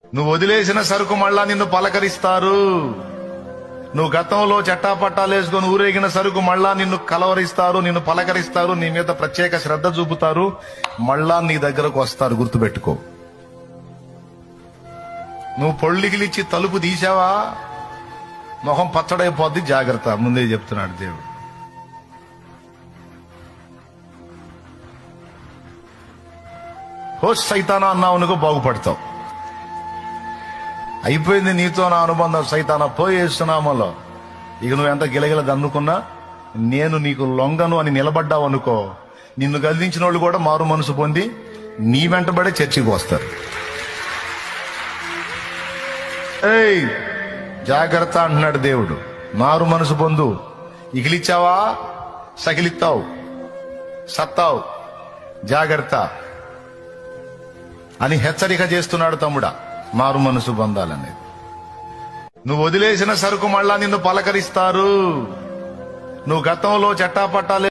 నువ్వు వదిలేసిన సరుకు మళ్ళా నిన్ను పలకరిస్తారు. నువ్వు గతంలో చట్టాపట్టాలేసుకొని ఊరేగిన సరుకు మళ్ళా నిన్ను కలవరిస్తారు, నిన్ను పలకరిస్తారు, నీ మీద ప్రత్యేక శ్రద్ధ చూపుతారు, మళ్ళా నీ దగ్గరకు వస్తారు. గుర్తుపెట్టుకో. నువ్వు పొళ్ళిగిలిచ్చి తలుపు తీసావా, మొహం పచ్చడైపోద్ది. జాగ్రత్త, ముందే చెప్తున్నాడు దేవుడు. హోస్ సైతానా అన్నావు నువ్వు బాగుపడతావు. అయిపోయింది నీతో నా అనుబంధం. సైతానా పోయేస్తున్నామలో ఇక నువ్వు ఎంత గిలగిల దన్నుకున్నా నేను నీకు లొంగను అని నిలబడ్డావు అనుకో, నిన్ను గదిలించిన వాళ్ళు కూడా మారు మనసు పొంది నీ వెంటబడే చర్చికి వస్తారు. ఏయ్ జాగ్రత్త అంటున్నాడు దేవుడు. మారు మనసు పొందు. ఇగిలిచ్చావా సకిలిస్తావు, సత్తావు, జాగ్రత్త అని హెచ్చరిక చేస్తున్నాడు తమ్ముడా. మారు మనసు పొందాలనేది. నువ్వు వదిలేసిన సరుకు మళ్ళా నిన్ను పలకరిస్తారు. నువ్వు గతంలో చట్టాపట్టాలే